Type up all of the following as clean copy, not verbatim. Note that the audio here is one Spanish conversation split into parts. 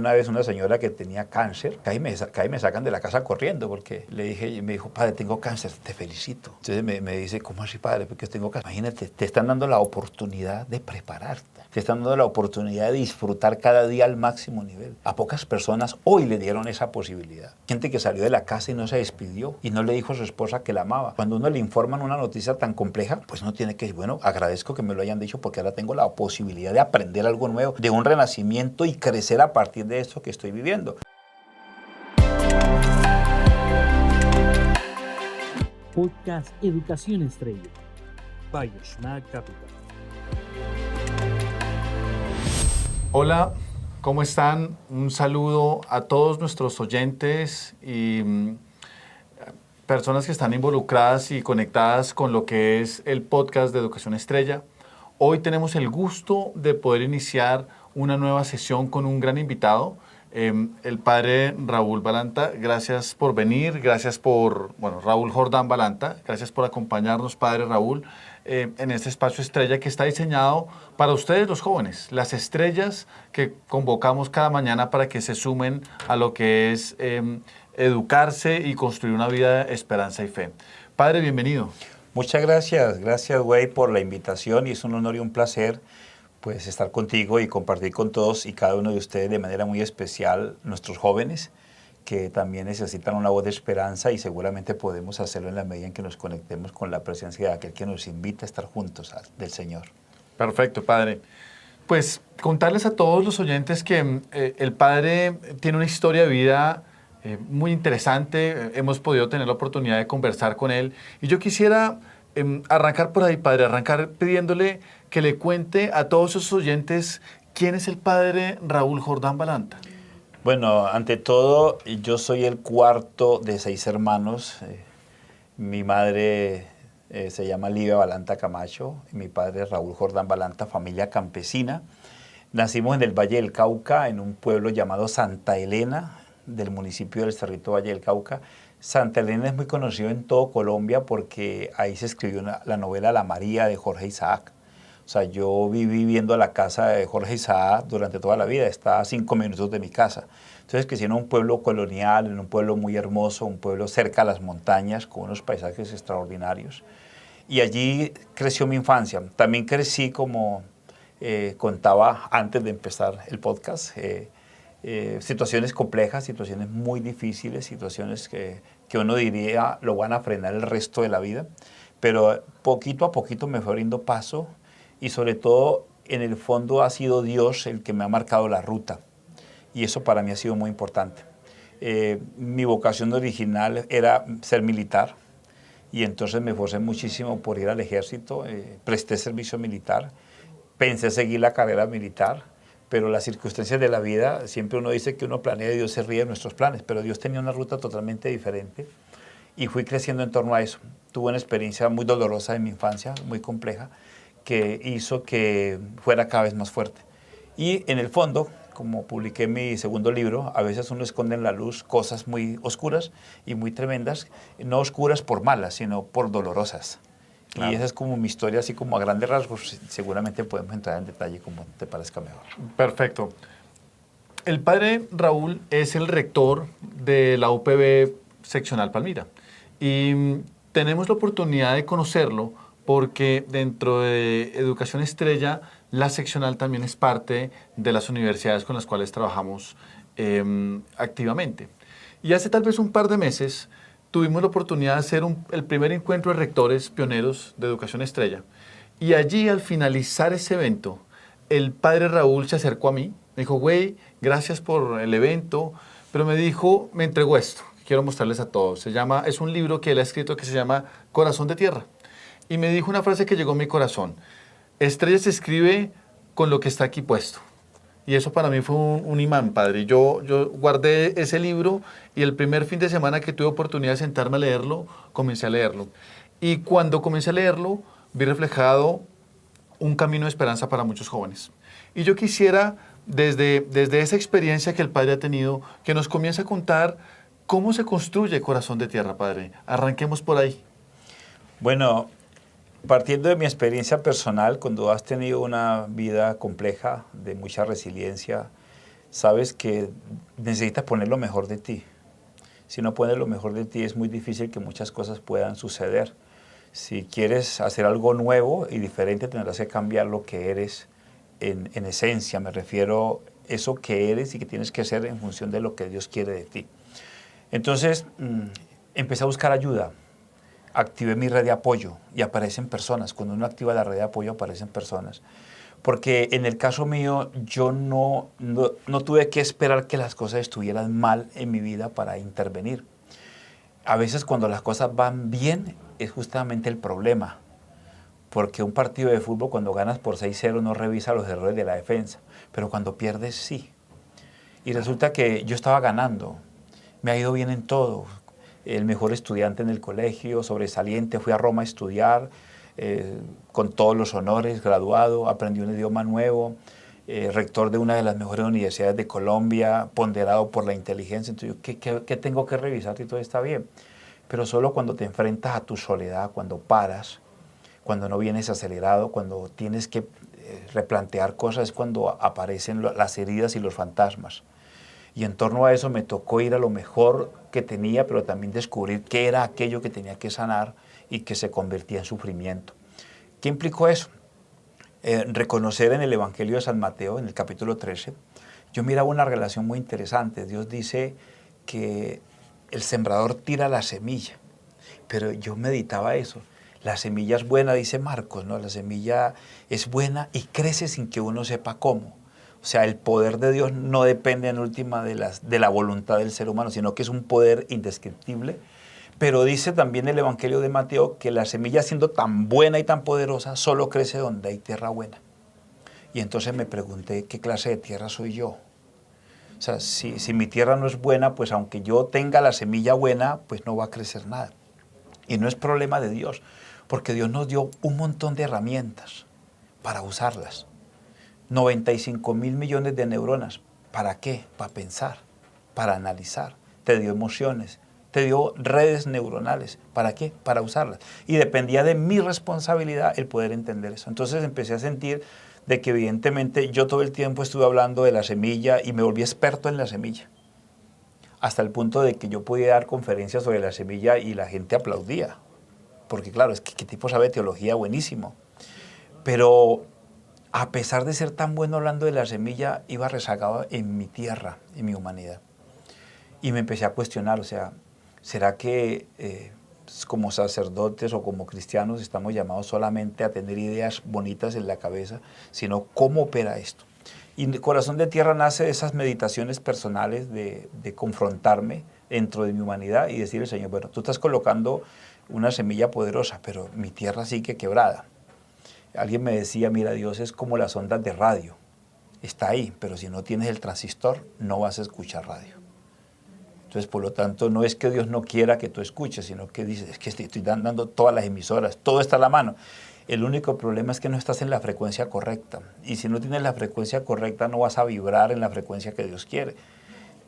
una vez una señora que tenía cáncer, casi me sacan de la casa corriendo porque le dije, y me dijo, padre, tengo cáncer, te felicito. Entonces me dice, ¿cómo así, padre? Porque tengo cáncer. Imagínate, te están dando la oportunidad de prepararte, te están dando la oportunidad de disfrutar cada día al máximo nivel. A pocas personas hoy le dieron esa posibilidad. Gente que salió de la casa y no se despidió y no le dijo a su esposa que la amaba. Cuando uno le informan una noticia tan compleja, pues uno tiene que decir, bueno, agradezco que me lo hayan dicho porque ahora tengo la posibilidad de aprender algo nuevo, de un renacimiento y crecer a partir de esto que estoy viviendo. Podcast Educación Estrella, by Schmack Capital. Hola, ¿cómo están? Un saludo a todos nuestros oyentes y personas que están involucradas y conectadas con lo que es el podcast de Educación Estrella. Hoy tenemos el gusto de poder iniciar una nueva sesión con un gran invitado, el padre Raúl Balanta. Gracias por venir, Raúl Jordán Balanta, gracias por acompañarnos, padre Raúl, en este espacio estrella que está diseñado para ustedes los jóvenes, las estrellas que convocamos cada mañana para que se sumen a lo que es educarse y construir una vida de esperanza y fe. Padre, bienvenido. Muchas gracias, güey, por la invitación y es un honor y un placer pues estar contigo y compartir con todos y cada uno de ustedes de manera muy especial nuestros jóvenes que también necesitan una voz de esperanza y seguramente podemos hacerlo en la medida en que nos conectemos con la presencia de aquel que nos invita a estar juntos del Señor. Perfecto, padre. Pues contarles a todos los oyentes que el padre tiene una historia de vida muy interesante. Hemos podido tener la oportunidad de conversar con él y yo quisiera arrancar por ahí, padre, arrancar pidiéndole que le cuente a todos sus oyentes quién es el padre Raúl Jordán Balanta. Bueno, ante todo, yo soy el cuarto de 6 hermanos. Mi madre se llama Livia Balanta Camacho, y mi padre Raúl Jordán Balanta, familia campesina. Nacimos en el Valle del Cauca, en un pueblo llamado Santa Elena, del municipio del Cerrito Valle del Cauca. Santa Elena es muy conocido en todo Colombia porque ahí se escribió la novela La María de Jorge Isaac. O sea, yo viví viendo la casa de Jorge Isaac durante toda la vida, está a 5 minutos de mi casa. Entonces crecí en un pueblo colonial, en un pueblo muy hermoso, un pueblo cerca a las montañas, con unos paisajes extraordinarios. Y allí creció mi infancia. También crecí, como contaba antes de empezar el podcast, situaciones complejas, situaciones muy difíciles, situaciones que uno diría lo van a frenar el resto de la vida. Pero poquito a poquito me fue abriendo paso y sobre todo en el fondo ha sido Dios el que me ha marcado la ruta y eso para mí ha sido muy importante. Mi vocación original era ser militar y entonces me esforcé muchísimo por ir al ejército, presté servicio militar, pensé seguir la carrera militar, pero las circunstancias de la vida, siempre uno dice que uno planea y Dios se ríe de nuestros planes, pero Dios tenía una ruta totalmente diferente y fui creciendo en torno a eso. Tuve una experiencia muy dolorosa en mi infancia, muy compleja, que hizo que fuera cada vez más fuerte. Y en el fondo, como publiqué mi segundo libro, a veces uno esconde en la luz cosas muy oscuras y muy tremendas, no oscuras por malas, sino por dolorosas. Claro. Y esa es como mi historia, así como a grandes rasgos. Seguramente podemos entrar en detalle como te parezca mejor. Perfecto. El padre Raúl es el rector de la UPB seccional Palmira y tenemos la oportunidad de conocerlo porque dentro de Educación Estrella, la seccional también es parte de las universidades con las cuales trabajamos activamente. Y hace tal vez un par de meses tuvimos la oportunidad de hacer el primer encuentro de rectores pioneros de Educación Estrella. Y allí, al finalizar ese evento, el padre Raúl se acercó a mí, me dijo, güey, gracias por el evento, pero me entregó esto, quiero mostrarles a todos. Es un libro que él ha escrito que se llama Corazón de Tierra. Y me dijo una frase que llegó a mi corazón. Estrella se escribe con lo que está aquí puesto. Y eso para mí fue un imán, padre. Yo guardé ese libro y el primer fin de semana que tuve oportunidad de sentarme a leerlo, comencé a leerlo. Y cuando comencé a leerlo, vi reflejado un camino de esperanza para muchos jóvenes. Y yo quisiera, desde esa experiencia que el padre ha tenido, que nos comience a contar cómo se construye Corazón de Tierra, padre. Arranquemos por ahí. Bueno, partiendo de mi experiencia personal, cuando has tenido una vida compleja, de mucha resiliencia, sabes que necesitas poner lo mejor de ti. Si no pones lo mejor de ti, es muy difícil que muchas cosas puedan suceder. Si quieres hacer algo nuevo y diferente, tendrás que cambiar lo que eres en esencia. Me refiero a eso que eres y que tienes que ser en función de lo que Dios quiere de ti. Entonces, empecé a buscar ayuda. Activé mi red de apoyo y aparecen personas. Cuando uno activa la red de apoyo, aparecen personas. Porque en el caso mío, yo no tuve que esperar que las cosas estuvieran mal en mi vida para intervenir. A veces cuando las cosas van bien, es justamente el problema. Porque un partido de fútbol, cuando ganas por 6-0, no revisa los errores de la defensa. Pero cuando pierdes, sí. Y resulta que yo estaba ganando. Me ha ido bien en todo. El mejor estudiante en el colegio, sobresaliente. Fui a Roma a estudiar. Con todos los honores, graduado, aprendí un idioma nuevo, rector de una de las mejores universidades de Colombia, ponderado por la inteligencia. Entonces, ¿qué tengo que revisar si todo está bien? Pero solo cuando te enfrentas a tu soledad, cuando paras, cuando no vienes acelerado, cuando tienes que replantear cosas, es cuando aparecen las heridas y los fantasmas. Y en torno a eso me tocó ir a lo mejor que tenía, pero también descubrir qué era aquello que tenía que sanar y que se convertía en sufrimiento. ¿Qué implicó eso? Reconocer en el Evangelio de San Mateo, en el capítulo 13, yo miraba una relación muy interesante. Dios dice que el sembrador tira la semilla, pero yo meditaba eso. La semilla es buena, dice Marcos, ¿no? La semilla es buena y crece sin que uno sepa cómo. O sea, el poder de Dios no depende en última de la voluntad del ser humano, sino que es un poder indescriptible. Pero dice también el Evangelio de Mateo que la semilla, siendo tan buena y tan poderosa, solo crece donde hay tierra buena. Y entonces me pregunté, ¿qué clase de tierra soy yo? O sea, si mi tierra no es buena, pues aunque yo tenga la semilla buena, pues no va a crecer nada. Y no es problema de Dios, porque Dios nos dio un montón de herramientas para usarlas. 95.000 millones de neuronas. ¿Para qué? Para pensar, para analizar. Te dio emociones, te dio redes neuronales. ¿Para qué? Para usarlas. Y dependía de mi responsabilidad el poder entender eso. Entonces empecé a sentir de que evidentemente yo todo el tiempo estuve hablando de la semilla y me volví experto en la semilla. Hasta el punto de que yo podía dar conferencias sobre la semilla y la gente aplaudía. Porque claro, es que qué tipo sabe teología, buenísimo. Pero a pesar de ser tan bueno hablando de la semilla, iba rezagado en mi tierra, en mi humanidad. Y me empecé a cuestionar, o sea, ¿será que como sacerdotes o como cristianos estamos llamados solamente a tener ideas bonitas en la cabeza, sino cómo opera esto? Y Corazón de Tierra nace de esas meditaciones personales de confrontarme dentro de mi humanidad y decirle, Señor, bueno, tú estás colocando una semilla poderosa, pero mi tierra sigue quebrada. Alguien me decía, mira, Dios es como las ondas de radio. Está ahí, pero si no tienes el transistor, no vas a escuchar radio. Entonces, por lo tanto, no es que Dios no quiera que tú escuches, sino que dices, es que estoy dando todas las emisoras, todo está a la mano. El único problema es que no estás en la frecuencia correcta. Y si no tienes la frecuencia correcta, no vas a vibrar en la frecuencia que Dios quiere.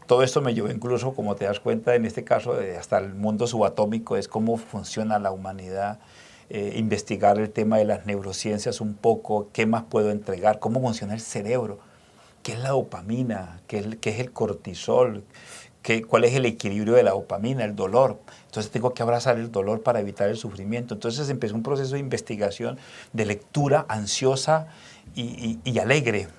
Todo esto me llevó incluso, como te das cuenta, en este caso, hasta el mundo subatómico, es cómo funciona la humanidad. Investigar el tema de las neurociencias un poco, qué más puedo entregar, cómo funciona el cerebro, qué es la dopamina, qué es el cortisol, cuál es el equilibrio de la dopamina, el dolor. Entonces tengo que abrazar el dolor para evitar el sufrimiento. Entonces empezó un proceso de investigación, de lectura ansiosa y alegre,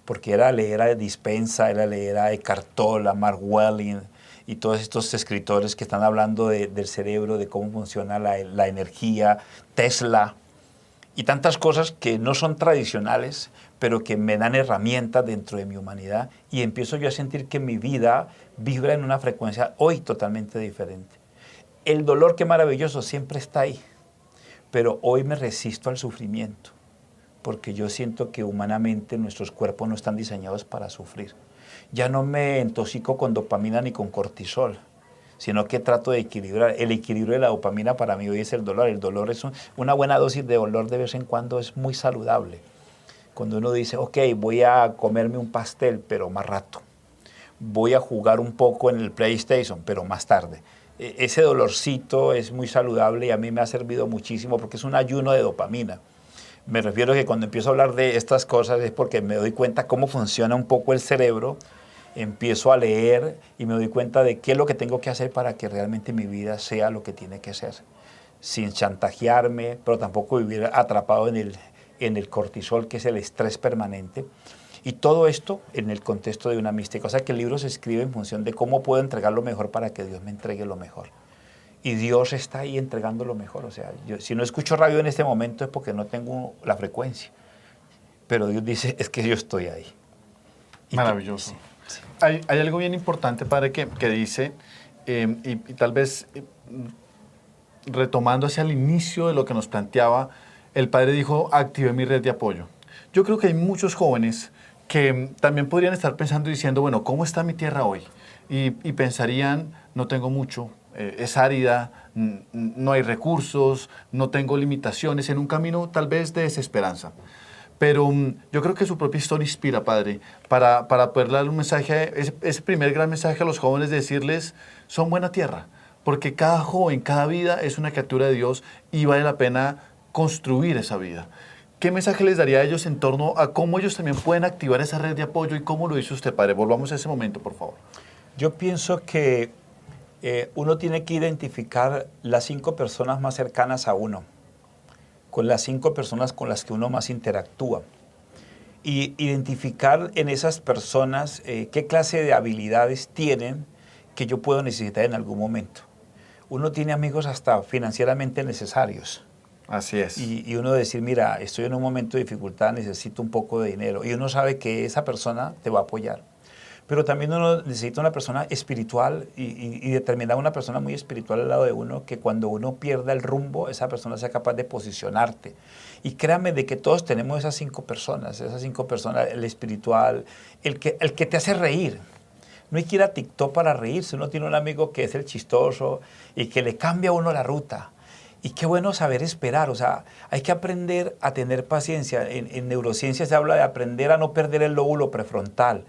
porque era leer a Dispenza, era leer a Eckhart Tolle, a Mark Welling, y todos estos escritores que están hablando del cerebro, de cómo funciona la energía, Tesla, y tantas cosas que no son tradicionales, pero que me dan herramientas dentro de mi humanidad, y empiezo yo a sentir que mi vida vibra en una frecuencia hoy totalmente diferente. El dolor, qué maravilloso, siempre está ahí, pero hoy me resisto al sufrimiento, porque yo siento que humanamente nuestros cuerpos no están diseñados para sufrir. Ya no me intoxico con dopamina ni con cortisol, sino que trato de equilibrar. El equilibrio de la dopamina para mí hoy es el dolor. El dolor es una buena dosis de dolor de vez en cuando, es muy saludable. Cuando uno dice, ok, voy a comerme un pastel, pero más rato. Voy a jugar un poco en el PlayStation, pero más tarde. Ese dolorcito es muy saludable y a mí me ha servido muchísimo porque es un ayuno de dopamina. Me refiero a que cuando empiezo a hablar de estas cosas es porque me doy cuenta cómo funciona un poco el cerebro empiezo a leer y me doy cuenta de qué es lo que tengo que hacer para que realmente mi vida sea lo que tiene que ser, sin chantajearme, pero tampoco vivir atrapado en el cortisol, que es el estrés permanente. Y todo esto en el contexto de una mística. O sea que el libro se escribe en función de cómo puedo entregar lo mejor para que Dios me entregue lo mejor. Y Dios está ahí entregando lo mejor. O sea, si no escucho radio en este momento es porque no tengo la frecuencia. Pero Dios dice, es que yo estoy ahí. Maravilloso. Sí, sí. Hay algo bien importante, padre, que dice, y tal vez retomando hacia el inicio de lo que nos planteaba, el padre dijo, activé mi red de apoyo. Yo creo que hay muchos jóvenes que también podrían estar pensando y diciendo, bueno, ¿cómo está mi tierra hoy? Y pensarían, no tengo mucho, es árida, no hay recursos, no tengo limitaciones, en un camino tal vez de desesperanza. Pero yo creo que su propia historia inspira, padre, para poder dar un mensaje, ese primer gran mensaje a los jóvenes de decirles, son buena tierra, porque cada joven, cada vida es una criatura de Dios y vale la pena construir esa vida. ¿Qué mensaje les daría a ellos en torno a cómo ellos también pueden activar esa red de apoyo y cómo lo hizo usted, padre? Volvamos a ese momento, por favor. Yo pienso que uno tiene que identificar las 5 personas más cercanas a uno, con las 5 personas con las que uno más interactúa. Y identificar en esas personas qué clase de habilidades tienen que yo puedo necesitar en algún momento. Uno tiene amigos hasta financieramente necesarios. Así es. Y uno decir, mira, estoy en un momento de dificultad, necesito un poco de dinero. Y uno sabe que esa persona te va a apoyar. Pero también uno necesita una persona espiritual y determinada una persona muy espiritual al lado de uno, que cuando uno pierda el rumbo, esa persona sea capaz de posicionarte. Y créame de que todos tenemos esas 5 personas, el espiritual, el que te hace reír. No hay que ir a TikTok para reírse. Uno tiene un amigo que es el chistoso y que le cambia a uno la ruta. Y qué bueno saber esperar. O sea, hay que aprender a tener paciencia. En neurociencia se habla de aprender a no perder el lóbulo prefrontal.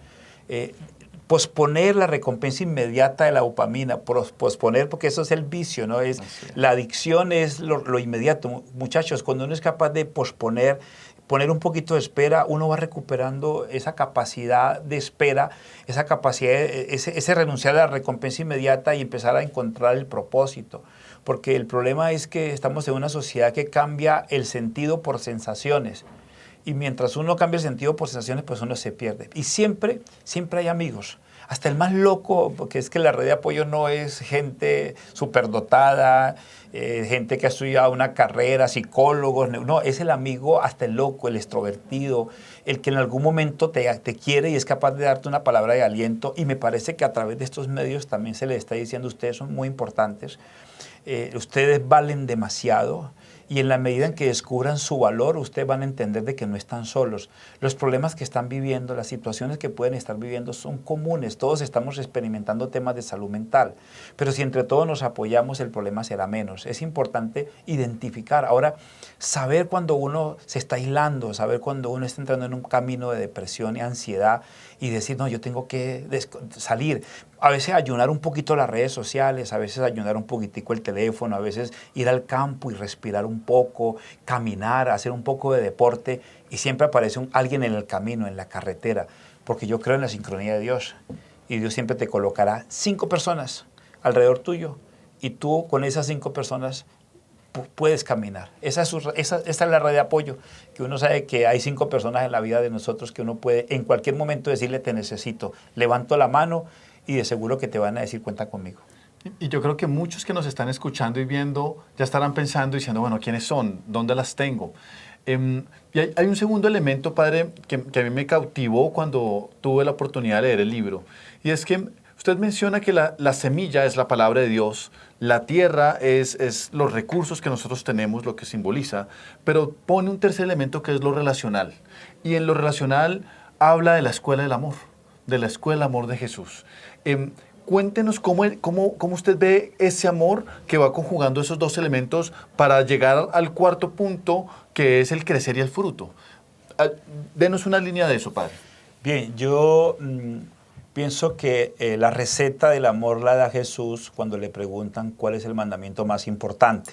Posponer la recompensa inmediata de la dopamina, posponer, porque eso es el vicio, ¿no? La adicción es lo inmediato. Muchachos, cuando uno es capaz de posponer, poner un poquito de espera, uno va recuperando esa capacidad de espera, esa capacidad, ese renunciar a la recompensa inmediata y empezar a encontrar el propósito. Porque el problema es que estamos en una sociedad que cambia el sentido por sensaciones. Y mientras uno cambia el sentido por sensaciones, pues uno se pierde. Y siempre hay amigos. Hasta el más loco, porque es que la red de apoyo no es gente superdotada, gente que ha estudiado una carrera, psicólogos. No, es el amigo, hasta el loco, el extrovertido, el que en algún momento te quiere y es capaz de darte una palabra de aliento. Y me parece que a través de estos medios también se les está diciendo, ustedes son muy importantes, ustedes valen demasiado. Y en la medida en que descubran su valor, ustedes van a entender de que no están solos. Los problemas que están viviendo, las situaciones que pueden estar viviendo son comunes. Todos estamos experimentando temas de salud mental. Pero si entre todos nos apoyamos, el problema será menos. Es importante identificar. Ahora, saber cuando uno se está aislando, saber cuando uno está entrando en un camino de depresión y ansiedad y decir, no, yo tengo que salir. A veces ayunar un poquito las redes sociales, a veces ayunar un poquitico el teléfono, a veces ir al campo y respirar un poco, caminar, hacer un poco de deporte y siempre aparece alguien en el camino, en la carretera, porque yo creo en la sincronía de Dios y Dios siempre te colocará 5 personas alrededor tuyo y tú con esas 5 personas puedes caminar. Esa es la red de apoyo, que uno sabe que hay 5 personas en la vida de nosotros que uno puede en cualquier momento decirle te necesito, levanto la mano y de seguro que te van a decir cuenta conmigo. Y yo creo que muchos que nos están escuchando y viendo ya estarán pensando y diciendo, bueno, ¿quiénes son? ¿Dónde las tengo? Y hay un segundo elemento, padre, que a mí me cautivó cuando tuve la oportunidad de leer el libro. Y es que usted menciona que la semilla es la palabra de Dios, la tierra es los recursos que nosotros tenemos, lo que simboliza, pero pone un tercer elemento que es lo relacional. Y en lo relacional habla de la escuela del amor, de la escuela del amor de Jesús. Cuéntenos cómo usted ve ese amor que va conjugando esos 2 elementos para llegar al cuarto punto, que es el crecer y el fruto. Denos una línea de eso, padre. Bien, yo pienso que la receta del amor la da Jesús cuando le preguntan cuál es el mandamiento más importante.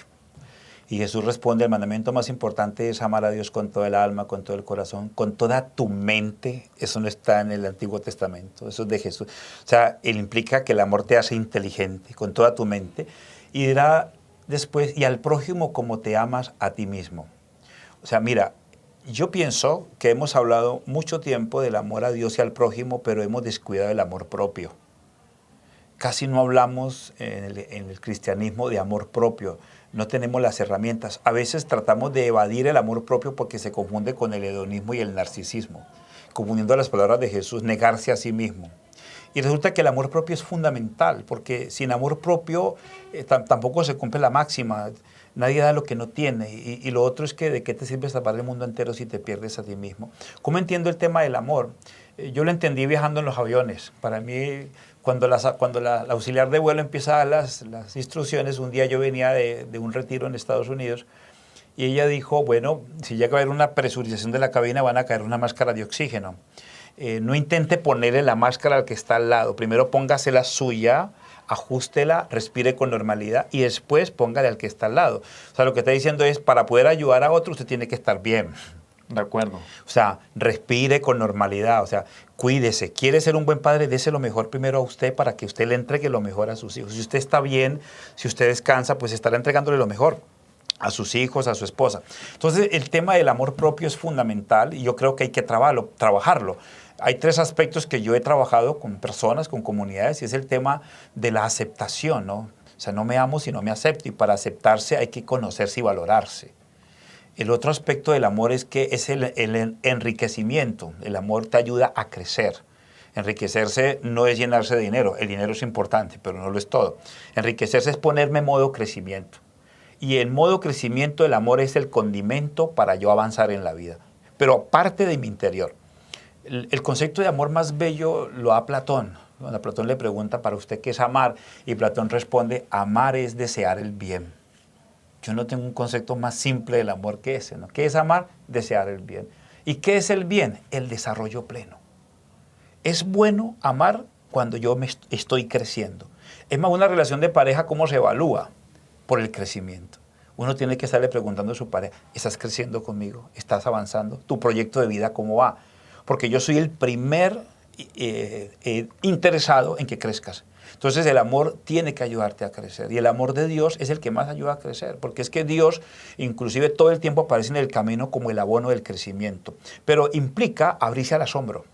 Y Jesús responde, el mandamiento más importante es amar a Dios con toda el alma, con todo el corazón, con toda tu mente. Eso no está en el Antiguo Testamento, eso es de Jesús. O sea, él implica que el amor te hace inteligente, con toda tu mente. Y dirá después, y al prójimo como te amas a ti mismo. O sea, mira, yo pienso que hemos hablado mucho tiempo del amor a Dios y al prójimo, pero hemos descuidado el amor propio. Casi no hablamos en el cristianismo de amor propio. No tenemos las herramientas. A veces tratamos de evadir el amor propio porque se confunde con el hedonismo y el narcisismo, confundiendo las palabras de Jesús, negarse a sí mismo. Y resulta que el amor propio es fundamental, porque sin amor propio tampoco se cumple la máxima. Nadie da lo que no tiene. Y lo otro es que de qué te sirve salvar el mundo entero si te pierdes a ti mismo. ¿Cómo entiendo el tema del amor? Yo lo entendí viajando en los aviones. Para mí, cuando la auxiliar de vuelo empieza a dar las instrucciones, un día yo venía de un retiro en Estados Unidos y ella dijo, bueno, si llega a haber una presurización de la cabina van a caer una máscara de oxígeno. No intente ponerle la máscara al que está al lado. Primero póngase la suya, ajústela, respire con normalidad y después póngale al que está al lado. O sea, lo que está diciendo es, para poder ayudar a otro usted tiene que estar bien. De acuerdo. O sea, respire con normalidad, o sea, cuídese. Quiere ser un buen padre, dese lo mejor primero a usted para que usted le entregue lo mejor a sus hijos. Si usted está bien, si usted descansa, pues estará entregándole lo mejor a sus hijos, a su esposa. Entonces, el tema del amor propio es fundamental y yo creo que hay que trabajarlo. Hay 3 aspectos que yo he trabajado con personas, con comunidades, y es el tema de la aceptación, ¿no? O sea, no me amo si no me acepto, y para aceptarse hay que conocerse y valorarse. El otro aspecto del amor es que es el enriquecimiento. El amor te ayuda a crecer. Enriquecerse no es llenarse de dinero. El dinero es importante, pero no lo es todo. Enriquecerse es ponerme en modo crecimiento. Y en modo crecimiento el amor es el condimento para yo avanzar en la vida. Pero parte de mi interior. El concepto de amor más bello lo da Platón. Cuando a Platón le pregunta, ¿para usted qué es amar? Y Platón responde, amar es desear el bien. Yo no tengo un concepto más simple del amor que ese, ¿no? ¿Qué es amar? Desear el bien. ¿Y qué es el bien? El desarrollo pleno. Es bueno amar cuando yo me estoy creciendo. Es más, una relación de pareja, ¿cómo se evalúa? Por el crecimiento. Uno tiene que estarle preguntando a su pareja, ¿estás creciendo conmigo? ¿Estás avanzando? ¿Tu proyecto de vida cómo va? Porque yo soy el primer interesado en que crezcas. Entonces el amor tiene que ayudarte a crecer y el amor de Dios es el que más ayuda a crecer, porque es que Dios inclusive todo el tiempo aparece en el camino como el abono del crecimiento, pero implica abrirse al asombro,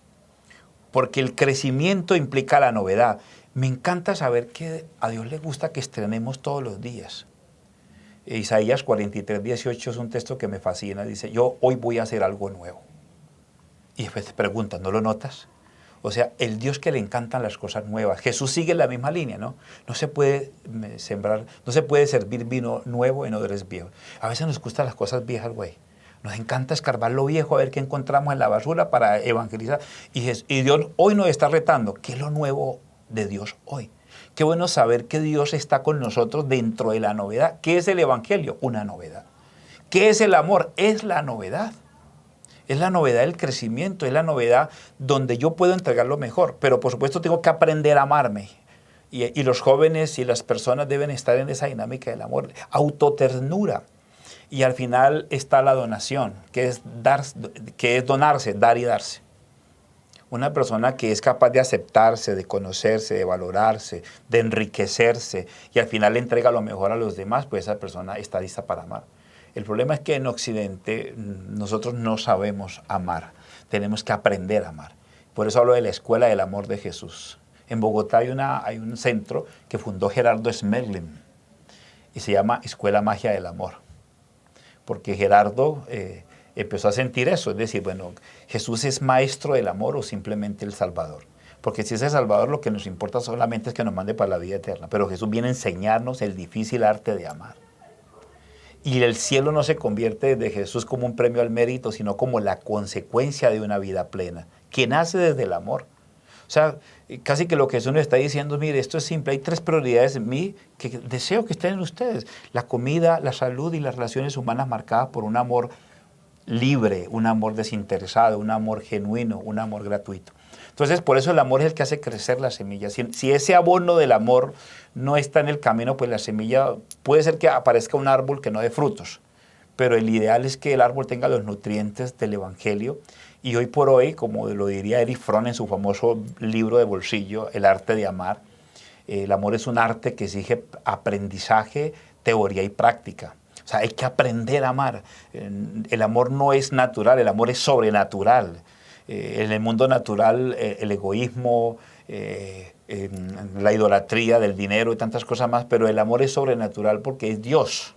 porque el crecimiento implica la novedad. Me encanta saber que a Dios le gusta que estrenemos todos los días. Isaías 43, 18 es un texto que me fascina, dice, yo hoy voy a hacer algo nuevo. Y después te preguntan, ¿no lo notas? O sea, el Dios que le encantan las cosas nuevas. Jesús sigue la misma línea, ¿no? No se puede no se puede servir vino nuevo en odres viejos. A veces nos gustan las cosas viejas, güey. Nos encanta escarbar lo viejo, a ver qué encontramos en la basura para evangelizar. Y Dios hoy nos está retando. ¿Qué es lo nuevo de Dios hoy? Qué bueno saber que Dios está con nosotros dentro de la novedad. ¿Qué es el evangelio? Una novedad. ¿Qué es el amor? Es la novedad. Es la novedad del crecimiento, es la novedad donde yo puedo entregar lo mejor, pero por supuesto tengo que aprender a amarme. Y los jóvenes y las personas deben estar en esa dinámica del amor, autoternura. Y al final está la donación, que es donarse, dar y darse. Una persona que es capaz de aceptarse, de conocerse, de valorarse, de enriquecerse y al final le entrega lo mejor a los demás, pues esa persona está lista para amar. El problema es que en Occidente nosotros no sabemos amar, tenemos que aprender a amar. Por eso hablo de la Escuela del Amor de Jesús. En Bogotá hay un centro que fundó Gerardo Smerling y se llama Escuela Magia del Amor. Porque Gerardo empezó a sentir eso, es decir, bueno, ¿Jesús es maestro del amor o simplemente el Salvador? Porque si es el Salvador, lo que nos importa solamente es que nos mande para la vida eterna. Pero Jesús viene a enseñarnos el difícil arte de amar. Y el cielo no se convierte desde Jesús como un premio al mérito, sino como la consecuencia de una vida plena, que nace desde el amor. O sea, casi que lo que Jesús nos está diciendo, mire, esto es simple, hay 3 prioridades en mí que deseo que estén en ustedes. La comida, la salud y las relaciones humanas marcadas por un amor libre, un amor desinteresado, un amor genuino, un amor gratuito. Entonces, por eso el amor es el que hace crecer la semilla. Si ese abono del amor no está en el camino, pues la semilla puede ser que aparezca un árbol que no dé frutos. Pero el ideal es que el árbol tenga los nutrientes del Evangelio. Y hoy por hoy, como lo diría Erich Fromm en su famoso libro de bolsillo, El arte de amar, el amor es un arte que exige aprendizaje, teoría y práctica. O sea, hay que aprender a amar. El amor no es natural, el amor es sobrenatural. En el mundo natural, el egoísmo, la idolatría del dinero y tantas cosas más, pero el amor es sobrenatural porque es Dios.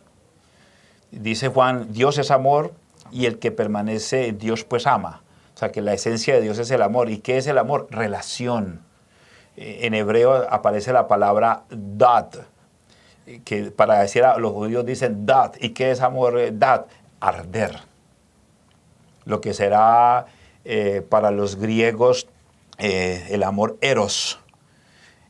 Dice Juan, Dios es amor y el que permanece en Dios pues ama. O sea, que la esencia de Dios es el amor. ¿Y qué es el amor? Relación. En hebreo aparece la palabra dat, que para decir a los judíos dicen dat. ¿Y qué es amor? Dat, arder. Lo que será para los griegos el amor eros,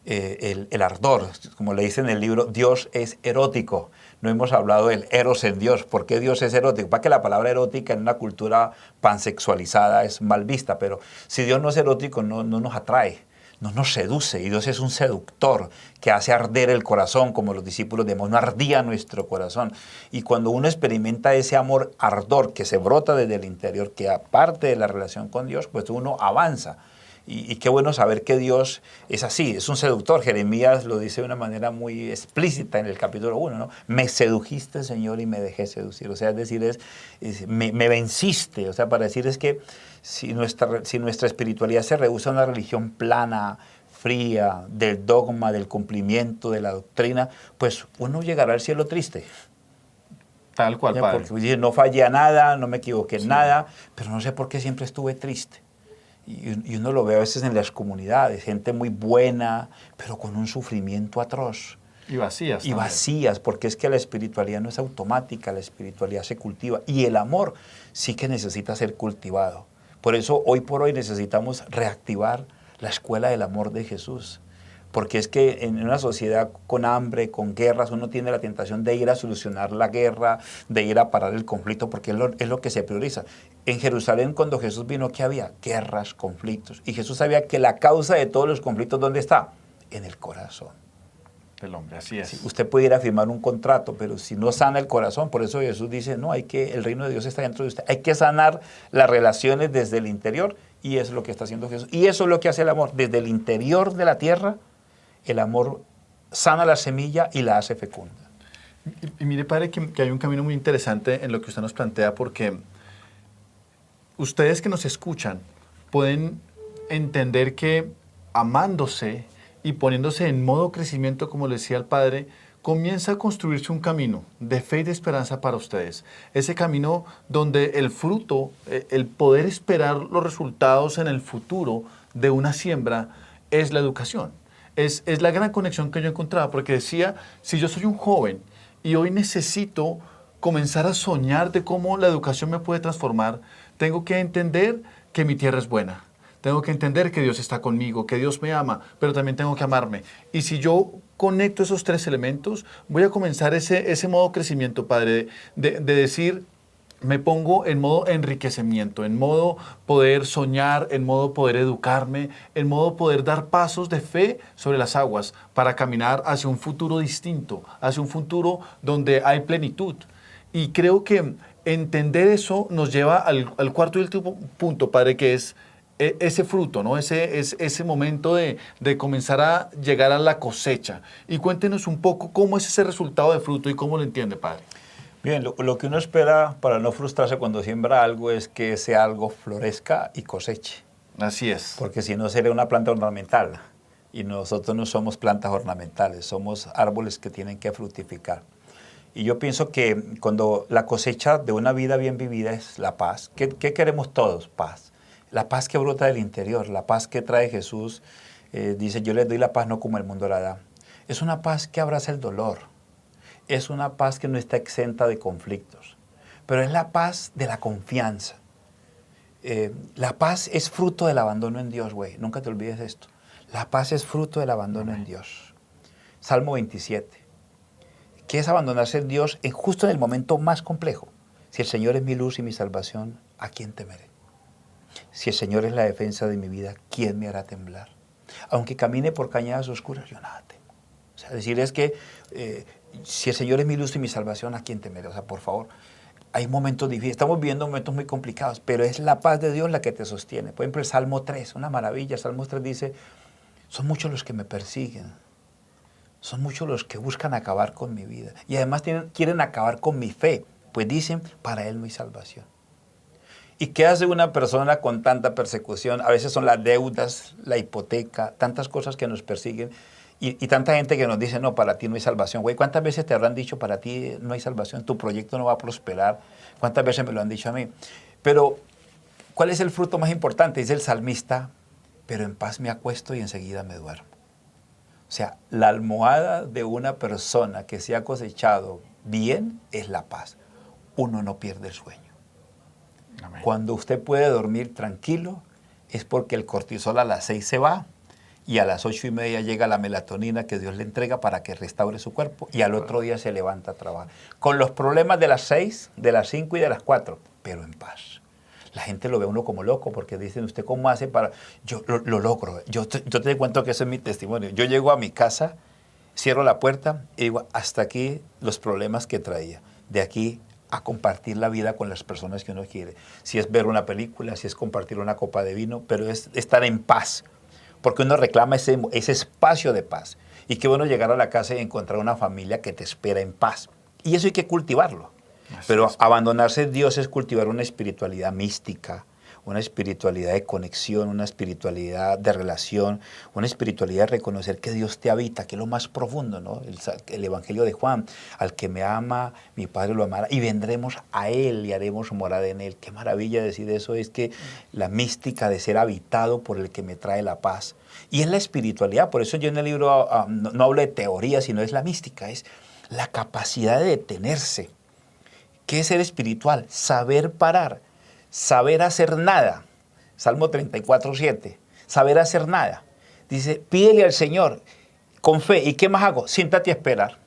el ardor. Como le dice en el libro, Dios es erótico. No hemos hablado del eros en Dios. ¿Por qué Dios es erótico? Para que la palabra erótica en una cultura pansexualizada es mal vista, pero si Dios no es erótico, no nos atrae, no nos seduce. Y Dios es un seductor que hace arder el corazón, como los discípulos de Maús, no ardía nuestro corazón. Y cuando uno experimenta ese amor ardor que se brota desde el interior, que aparte de la relación con Dios, pues uno avanza. Y qué bueno saber que Dios es así, es un seductor. Jeremías lo dice de una manera muy explícita en el capítulo 1, ¿no? Me sedujiste, Señor, y me dejé seducir. O sea, es decir, me venciste. O sea, para decir es que si nuestra espiritualidad se reduce a una religión plana, fría, del dogma, del cumplimiento, de la doctrina, pues uno llegará al cielo triste. Tal cual, padre. Porque no fallé a nada, no me equivoqué en nada, pero no sé por qué siempre estuve triste. Y uno lo ve a veces en las comunidades, gente muy buena, pero con un sufrimiento atroz. Y vacías. Y vacías, porque es que la espiritualidad no es automática, la espiritualidad se cultiva. Y el amor sí que necesita ser cultivado. Por eso hoy por hoy necesitamos reactivar la escuela del amor de Jesús. Porque es que en una sociedad con hambre, con guerras, uno tiene la tentación de ir a solucionar la guerra, de ir a parar el conflicto, porque es lo que se prioriza. En Jerusalén, cuando Jesús vino, ¿qué había? Guerras, conflictos. Y Jesús sabía que la causa de todos los conflictos, ¿dónde está? En el corazón del hombre, así es. Sí, usted puede ir a firmar un contrato, pero si no sana el corazón, por eso Jesús dice, no, el reino de Dios está dentro de usted. Hay que sanar las relaciones desde el interior, y eso es lo que está haciendo Jesús. Y eso es lo que hace el amor. Desde el interior de la tierra, el amor sana la semilla y la hace fecunda. Y mire, padre, que hay un camino muy interesante en lo que usted nos plantea, porque ustedes que nos escuchan pueden entender que amándose y poniéndose en modo crecimiento, como le decía el padre, comienza a construirse un camino de fe y de esperanza para ustedes. Ese camino donde el fruto, el poder esperar los resultados en el futuro de una siembra es la educación. Es la gran conexión que yo encontraba, porque decía, si yo soy un joven y hoy necesito comenzar a soñar de cómo la educación me puede transformar, tengo que entender que mi tierra es buena. Tengo que entender que Dios está conmigo, que Dios me ama, pero también tengo que amarme. Y si yo conecto esos tres elementos, voy a comenzar ese modo crecimiento, padre, de decir, me pongo en modo enriquecimiento, en modo poder soñar, en modo poder educarme, en modo poder dar pasos de fe sobre las aguas para caminar hacia un futuro distinto, hacia un futuro donde hay plenitud. Y creo que entender eso nos lleva al cuarto y último punto, padre, que es ese fruto, ¿no? Ese momento de comenzar a llegar a la cosecha. Y cuéntenos un poco cómo es ese resultado de fruto y cómo lo entiende, padre. Bien, lo que uno espera para no frustrarse cuando siembra algo es que ese algo florezca y coseche. Así es. Porque si no sería una planta ornamental. Y nosotros no somos plantas ornamentales, somos árboles que tienen que fructificar. Y yo pienso que cuando la cosecha de una vida bien vivida es la paz. ¿Qué queremos todos? Paz. La paz que brota del interior, la paz que trae Jesús. Dice, yo les doy la paz no como el mundo la da. Es una paz que abraza el dolor. Es una paz que no está exenta de conflictos. Pero es la paz de la confianza. La paz es fruto del abandono en Dios, güey. Nunca te olvides de esto. La paz es fruto del abandono en Dios. Salmo 27. ¿Qué es abandonarse en Dios justo en el momento más complejo? Si el Señor es mi luz y mi salvación, ¿a quién temeré? Si el Señor es la defensa de mi vida, ¿quién me hará temblar? Aunque camine por cañadas oscuras, yo nada temo. O sea, decir es que si el Señor es mi luz y mi salvación, ¿a quién temeré? O sea, por favor, hay momentos difíciles, estamos viviendo momentos muy complicados, pero es la paz de Dios la que te sostiene. Por ejemplo, el Salmo 3, una maravilla. El Salmo 3 dice, son muchos los que me persiguen, son muchos los que buscan acabar con mi vida. Y además quieren acabar con mi fe, pues dicen, para Él no hay salvación. ¿Y qué hace una persona con tanta persecución? A veces son las deudas, la hipoteca, tantas cosas que nos persiguen. Y tanta gente que nos dice, no, para ti no hay salvación. Güey, ¿cuántas veces te habrán dicho, para ti no hay salvación, tu proyecto no va a prosperar? ¿Cuántas veces me lo han dicho a mí? Pero, ¿cuál es el fruto más importante? Dice el salmista, pero en paz me acuesto y enseguida me duermo. O sea, la almohada de una persona que se ha cosechado bien es la paz. Uno no pierde el sueño. Amén. Cuando usted puede dormir tranquilo, es porque el cortisol a las 6 se va, y a las 8:30 llega la melatonina que Dios le entrega para que restaure su cuerpo y al otro día se levanta a trabajar. Con los problemas de las 6, de las 5 y de las 4, pero en paz. La gente lo ve a uno como loco porque dicen, ¿usted cómo hace para...? Yo lo logro. Yo te cuento que ese es mi testimonio. Yo llego a mi casa, cierro la puerta y digo, hasta aquí los problemas que traía. De aquí a compartir la vida con las personas que uno quiere. Si es ver una película, si es compartir una copa de vino, pero es estar en paz. Porque uno reclama ese espacio de paz. Y qué bueno llegar a la casa y encontrar una familia que te espera en paz. Y eso hay que cultivarlo. Pero abandonarse en Dios es cultivar una espiritualidad mística, una espiritualidad de conexión, una espiritualidad de relación, una espiritualidad de reconocer que Dios te habita, que es lo más profundo, ¿no? El Evangelio de Juan, al que me ama, mi Padre lo amará, y vendremos a Él y haremos morada en Él. Qué maravilla decir eso, es que la mística de ser habitado por el que me trae la paz. Y es la espiritualidad, por eso yo en el libro no hablo de teoría, sino es la mística, es la capacidad de detenerse. ¿Qué es ser espiritual? Saber parar. Saber hacer nada. Salmo 34:7. Saber hacer nada. Dice, pídele al Señor con fe. ¿Y qué más hago? Siéntate a esperar.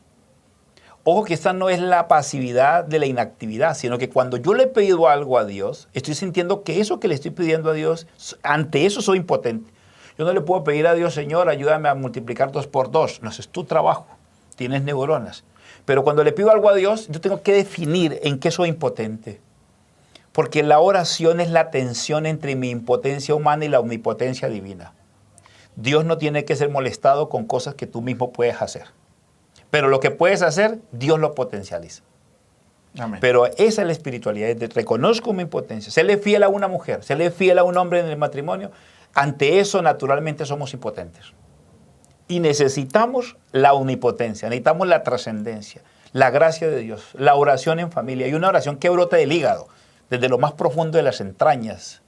Ojo que esta no es la pasividad de la inactividad, sino que cuando yo le he pedido algo a Dios, estoy sintiendo que eso que le estoy pidiendo a Dios, ante eso soy impotente. Yo no le puedo pedir a Dios, Señor, ayúdame a multiplicar 2 por 2. No, eso es tu trabajo. Tienes neuronas. Pero cuando le pido algo a Dios, yo tengo que definir en qué soy impotente. Porque la oración es la tensión entre mi impotencia humana y la omnipotencia divina. Dios no tiene que ser molestado con cosas que tú mismo puedes hacer. Pero lo que puedes hacer, Dios lo potencializa. Amén. Pero esa es la espiritualidad. Reconozco mi impotencia. Séle fiel a una mujer, séle fiel a un hombre en el matrimonio. Ante eso, naturalmente, somos impotentes. Y necesitamos la omnipotencia, necesitamos la trascendencia, la gracia de Dios, la oración en familia. Y una oración que brota del hígado, desde lo más profundo de las entrañas.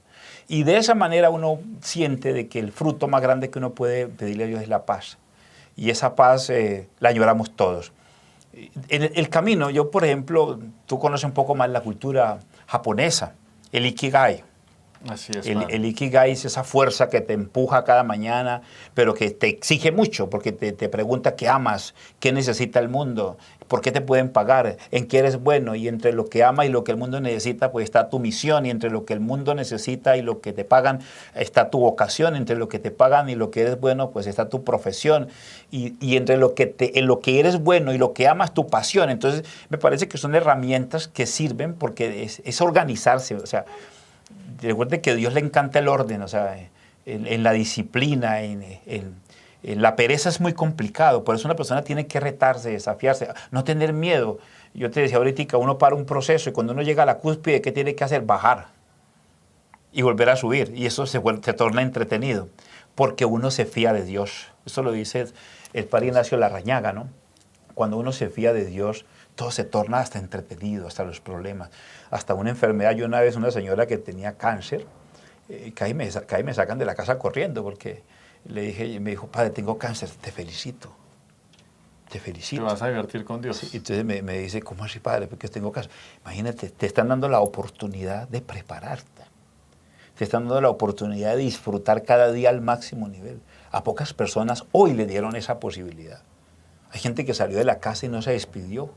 Y de esa manera uno siente de que el fruto más grande que uno puede pedirle a Dios es la paz. Y esa paz la añoramos todos. En el camino, yo por ejemplo, tú conoces un poco más la cultura japonesa, el Ikigai. Así es, el Ikigai es esa fuerza que te empuja cada mañana, pero que te exige mucho, porque te pregunta qué amas, qué necesita el mundo, por qué te pueden pagar, en qué eres bueno, y entre lo que ama y lo que el mundo necesita, pues está tu misión, y entre lo que el mundo necesita y lo que te pagan, está tu vocación, entre lo que te pagan y lo que eres bueno, pues está tu profesión, y entre en lo que eres bueno y lo que amas, tu pasión. Entonces, me parece que son herramientas que sirven porque es organizarse, o sea, recuerden que a Dios le encanta el orden, o sea, en la disciplina, en la pereza es muy complicado, por eso una persona tiene que retarse, desafiarse, no tener miedo. Yo te decía ahorita, uno para un proceso y cuando uno llega a la cúspide, ¿qué tiene que hacer? Bajar y volver a subir, y eso se torna entretenido, porque uno se fía de Dios. Eso lo dice el padre Ignacio Larrañaga, ¿no? Cuando uno se fía de Dios, todo se torna hasta entretenido, hasta los problemas, hasta una enfermedad. Yo una vez, una señora que tenía cáncer, casi me sacan de la casa corriendo porque le dije, y me dijo, padre, tengo cáncer, te felicito. Te felicito. Te vas a divertir con Dios. Sí, entonces me dice, ¿cómo así, padre? Porque tengo cáncer. Imagínate, te están dando la oportunidad de prepararte. Te están dando la oportunidad de disfrutar cada día al máximo nivel. A pocas personas hoy le dieron esa posibilidad. Hay gente que salió de la casa y no se despidió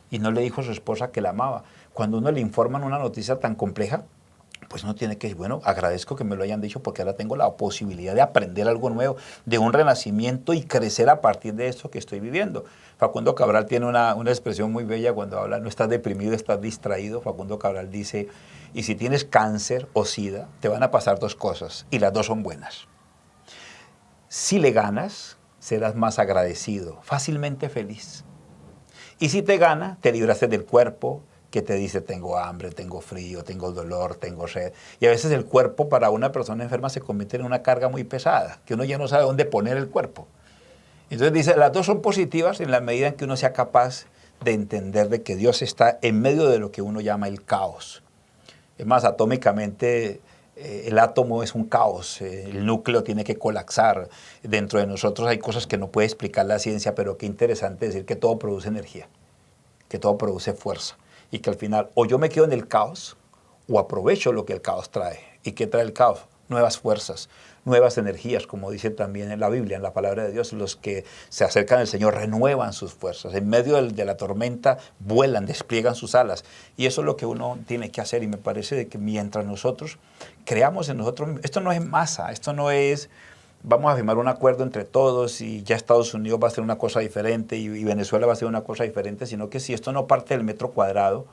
y no le dijo a su esposa que la amaba. Cuando uno le informan una noticia tan compleja, pues uno tiene que decir, bueno, agradezco que me lo hayan dicho porque ahora tengo la posibilidad de aprender algo nuevo, de un renacimiento y crecer a partir de esto que estoy viviendo. Facundo Cabral tiene una expresión muy bella cuando habla, no estás deprimido, estás distraído. Facundo Cabral dice, y si tienes cáncer o sida, te van a pasar dos cosas, y las dos son buenas. Si le ganas, serás más agradecido, fácilmente feliz. Y si te gana, te libraste del cuerpo, que te dice tengo hambre, tengo frío, tengo dolor, tengo sed. Y a veces el cuerpo para una persona enferma se convierte en una carga muy pesada, que uno ya no sabe dónde poner el cuerpo. Entonces dice, las dos son positivas en la medida en que uno sea capaz de entender de que Dios está en medio de lo que uno llama el caos. Es más, atómicamente el átomo es un caos, el núcleo tiene que colapsar. Dentro de nosotros hay cosas que no puede explicar la ciencia, pero qué interesante decir que todo produce energía, que todo produce fuerza. Y que al final o yo me quedo en el caos o aprovecho lo que el caos trae. ¿Y qué trae el caos? Nuevas fuerzas, nuevas energías, como dice también en la Biblia, en la palabra de Dios. Los que se acercan al Señor renuevan sus fuerzas. En medio de la tormenta vuelan, despliegan sus alas. Y eso es lo que uno tiene que hacer. Y me parece de que mientras nosotros creamos en nosotros mismos, esto no es masa, esto no es vamos a firmar un acuerdo entre todos y ya Estados Unidos va a hacer una cosa diferente y Venezuela va a hacer una cosa diferente, sino que si esto no parte del metro cuadrado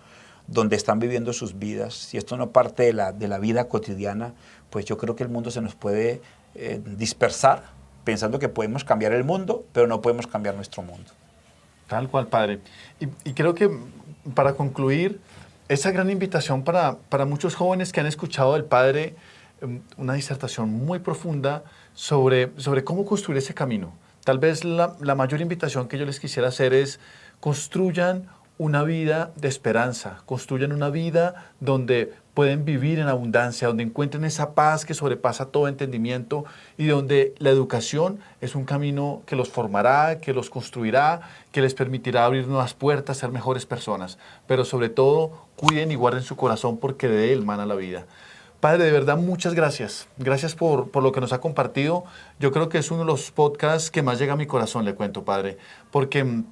donde están viviendo sus vidas, si esto no parte de la vida cotidiana, pues yo creo que el mundo se nos puede dispersar pensando que podemos cambiar el mundo, pero no podemos cambiar nuestro mundo. Tal cual, padre. Y creo que para concluir, esa gran invitación para muchos jóvenes que han escuchado del padre una disertación muy profunda sobre cómo construir ese camino. Tal vez la mayor invitación que yo les quisiera hacer es construyan una vida de esperanza, construyan una vida donde pueden vivir en abundancia, donde encuentren esa paz que sobrepasa todo entendimiento y donde la educación es un camino que los formará, que los construirá, que les permitirá abrir nuevas puertas, ser mejores personas. Pero sobre todo, cuiden y guarden su corazón porque de él mana la vida. Padre, de verdad, muchas gracias. Gracias por lo que nos ha compartido. Yo creo que es uno de los podcasts que más llega a mi corazón, le cuento, Padre, porque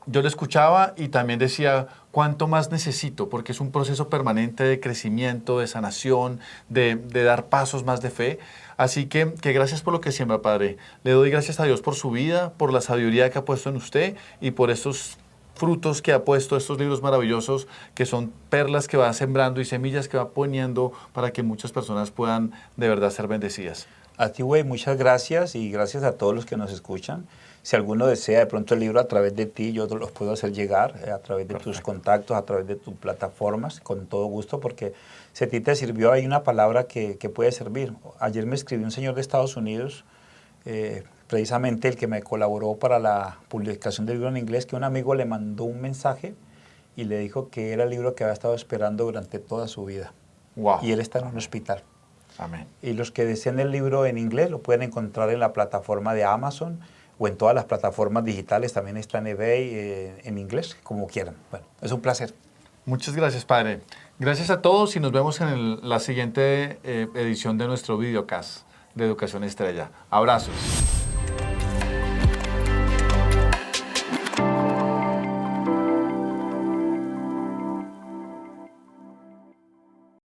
yo lo escuchaba y también decía cuánto más necesito, porque es un proceso permanente de crecimiento, de sanación, de dar pasos más de fe. Así que gracias por lo que siembra, Padre. Le doy gracias a Dios por su vida, por la sabiduría que ha puesto en usted y por estos frutos que ha puesto, estos libros maravillosos que son perlas que va sembrando y semillas que va poniendo para que muchas personas puedan de verdad ser bendecidas. A ti, güey, muchas gracias y gracias a todos los que nos escuchan. Si alguno desea de pronto el libro a través de ti, yo los puedo hacer llegar a través de tus contactos, a través de tus plataformas, con todo gusto, porque si a ti te sirvió, hay una palabra que puede servir. Ayer me escribió un señor de Estados Unidos, precisamente el que me colaboró para la publicación del libro en inglés, que un amigo le mandó un mensaje y le dijo que era el libro que había estado esperando durante toda su vida. Wow. Y él está en un hospital. Amén. Y los que deseen el libro en inglés lo pueden encontrar en la plataforma de Amazon o en todas las plataformas digitales, también está en eBay en inglés, como quieran. Bueno, es un placer. Muchas gracias, Padre. Gracias a todos y nos vemos en la siguiente edición de nuestro videocast de Educación Estrella. Abrazos.